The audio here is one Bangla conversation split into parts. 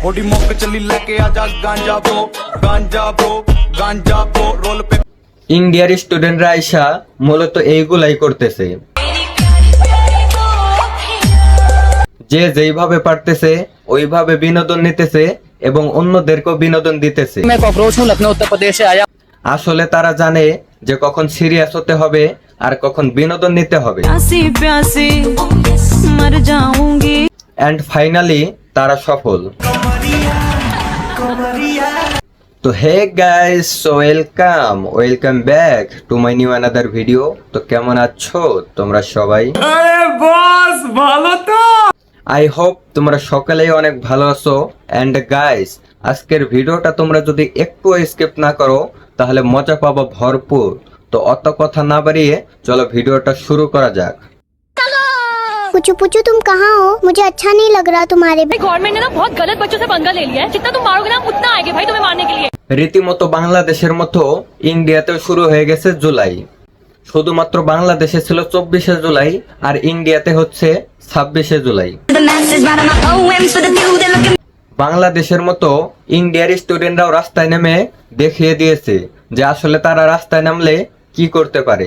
मोटी मोक चली लेके आजा गांजा ब्रो रोल पे। ইন্ডিয়ার স্টুডেন্টরা আইসা মূলত এইগুলাই করতেছে, যে যেইভাবে পারতেছে ওইভাবে বিনোদন নিতেছে এবং অন্যদেরকেও বিনোদন দিতেছে। আসলে তারা জানে যে কখন সিরিয়াস হতে হবে আর কখন বিনোদন নিতে হবে। এন্ড ফাইনালি তারা সফল। তো hey guys, so welcome back to my new another video. তো কেমন আছো তোমরা সবাই? বস ভালো তো? আই হোপ তোমরা সকালেই অনেক ভালো আছো। এন্ড গাইস, আজকের ভিডিওটা তোমরা যদি একটু স্কিপ না করো তাহলে মজা পাবো ভরপুর। তো অত কথা না বাড়িয়ে চলো ভিডিওটা শুরু করা যাক। पुचू पुचू तुम कहाँ हो? मुझे अच्छा नहीं लग रहा तुम्हारे। गवर्नमेंट ने ना बहुत गलत बच्चों से पंगा ले लिया है। जितना तुम मारोगे ना उतना आएंगे भाई तुम्हें मारने के लिए। রীতিমতো বাংলাদেশের মতো ইন্ডিয়াতেও শুরু হয়ে গেছে জুলাই। শুধুমাত্র বাংলাদেশে ছিল 24শে জুলাই আর ইন্ডিয়াতে হচ্ছে 26শে জুলাই। বাংলাদেশের মতো ইন্ডিয়ার স্টুডেন্টরাও রাস্তায় নেমে দেখিয়ে দিয়েছে যে আসলে তারা রাস্তায় নামলে কি করতে পারে।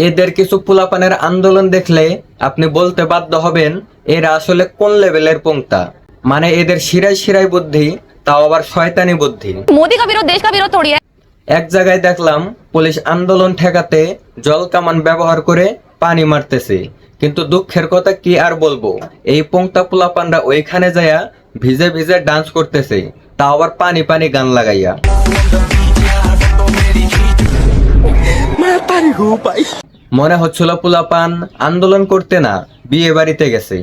এদের কিছু পোলাপানের আন্দোলন দেখলে আপনি বলতে বাধ্য হবেন এরা আসলে কোন লেভেলের পোংতা। মানে এদের শিরায় শিরায় বুদ্ধি, তাও আবার শয়তানি বুদ্ধি। मोदी का विरोध देश का विरोध थोड़ी है। এক জায়গায় দেখলাম পুলিশ আন্দোলন ঠেকাতে জল কামান ব্যবহার করে পানি মারতেছে, কিন্তু দুঃখের কথা কি আর বলবো, এই পোংতা পোলাপানরা ওইখানে যায়া ভিজে ভিজে ডান্স করতেছে, তাও আবার পানি পানি গান লাগাইয়া। মনে হচ্ছিল পোলাপান আন্দোলন করতে না বিয়ে বাড়িতে গেছে।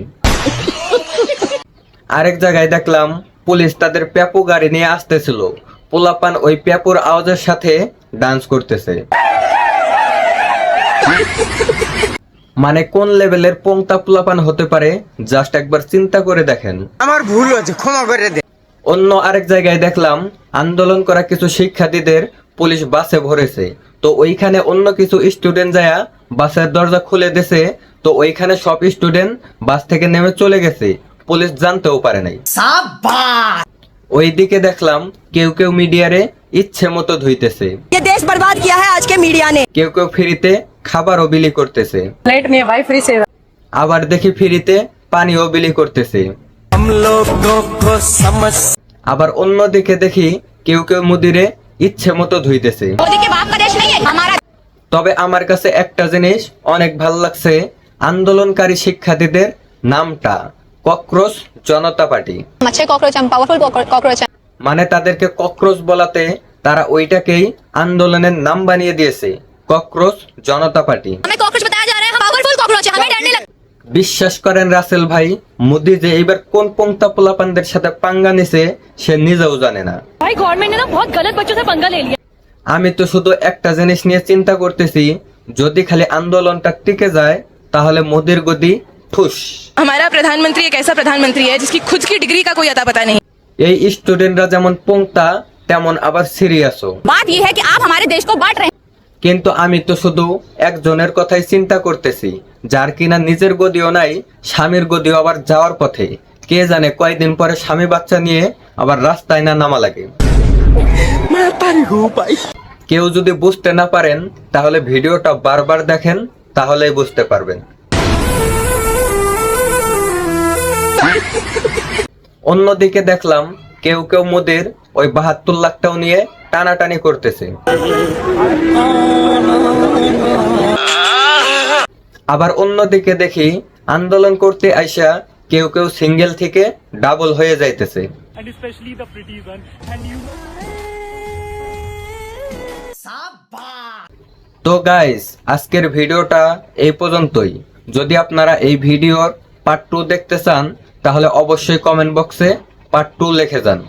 আরেক জায়গায় দেখলাম পুলিশ তাদের পেপু গাড়ি নিয়ে আসতেছিল, পোলাপান ওই পেপুর আওয়াজের সাথে ডান্স করতেছে। মানে কোন লেভেলের পোংতা পোলাপান হতে পারে জাস্ট একবার চিন্তা করে দেখেন। আমার ভুল হয়েছে, ক্ষমা করে দে। অন্য আরেক জায়গায় দেখলাম আন্দোলন করা কিছু শিক্ষার্থীদের পুলিশ বাসে ভরেছে, তো ওইখানে অন্য কিছু স্টুডেন্ট যায়া বাসের দরজা খুলে দিয়েছে, তো ওইখানে সব স্টুডেন্ট বাস থেকে নেমে চলে গেছে, পুলিশ জানতেও পারে নাই। ওইদিকে দেখলাম কেউ কেউ মিডিয়ারে ইচ্ছে মতো ধুইতেছে, দেশ বরবাদ কিয়া है आज के मीडिया ने। কেউ কেউ ফ্রিতে খাবারও বিলি করতেছে, प्लेट में भाई फ्री से। আবার দেখি ফ্রিতে পানিও বিলি করতেছে। আবার অন্যদিকে দেখি কেউ কেউ মুদিরে ইচ্ছে মতো ধুইতেছে। मोदी के बाप का देश नहीं है हमारा। তবে আমার কাছে একটা জিনিস অনেক ভালো লাগছে, আন্দোলনকারী শিক্ষার্থীদের নামটা ককরোচ জনতা পার্টি। अच्छे कॉकरोच हम पावरफुल कॉकरोच। মানে তাদেরকে ককরোচ বলাতে তারা ওইটাকেই আন্দোলনের নাম বানিয়ে দিয়েছে, ককরোচ জনতা পার্টি। हमें कॉकरोच बताया जा रहा है, हम पावरफुल कॉकरोच है, हमें डर नहीं लगता। বিশ্বাস করেন রাসেল ভাই, মোদি যে এইবার কোন পোংতা পোলাপানদের সাথে পাঙ্গা নিছে সে নিজেও জানে না। भाई गवर्नमेंट ने ना बहुत गलत बच्चों से पंगा ले लिया। আমি তো শুধু একটা জিনিস নিয়ে চিন্তা করতেছি, যদি খালি আন্দোলনটা টিকে যায় তাহলে মোদির গদি ঠুস। हमारा प्रधानमंत्री एक ऐसा प्रधानमंत्री है जिसकी खुद की डिग्री का कोई अता पता नहीं। এই স্টুডেন্টরা যেমন পোংতা তেমন আবার সিরিয়াসও। बात ये है कि आप हमारे देश को बांट रहे हैं। কিন্তু আমি তো শুধু একজনের কথাই চিন্তা করতেছি, যার কিনা নিজের গদিও নাই, স্বামীর গদিও আবার যাওয়ার পথে। কে জানে কয়দিন পরে স্বামী বাচ্চা নিয়ে আবার রাস্তায় না নামা লাগে। কেউ যদি বুঝতে না পারেন তাহলে ভিডিওটা বারবার দেখেন, তাহলেই বুঝতে পারবেন। অন্যদিকে দেখলাম কেউ কেউ মোদির ওই 72 লাখটাও নিয়ে টানাটানি করতেছে। আবার অন্যদিকে দেখি আন্দোলন করতে আইসা কেউ কেউ সিঙ্গেল থেকে ডাবল হয়ে যাইতেছে। তো গাইস, আজকের ভিডিওটা এই পর্যন্তই। যদি আপনারা এই ভিডিওর পার্ট 2 দেখতে চান তাহলে অবশ্যই কমেন্ট বক্সে পার্ট 2 লিখে যান।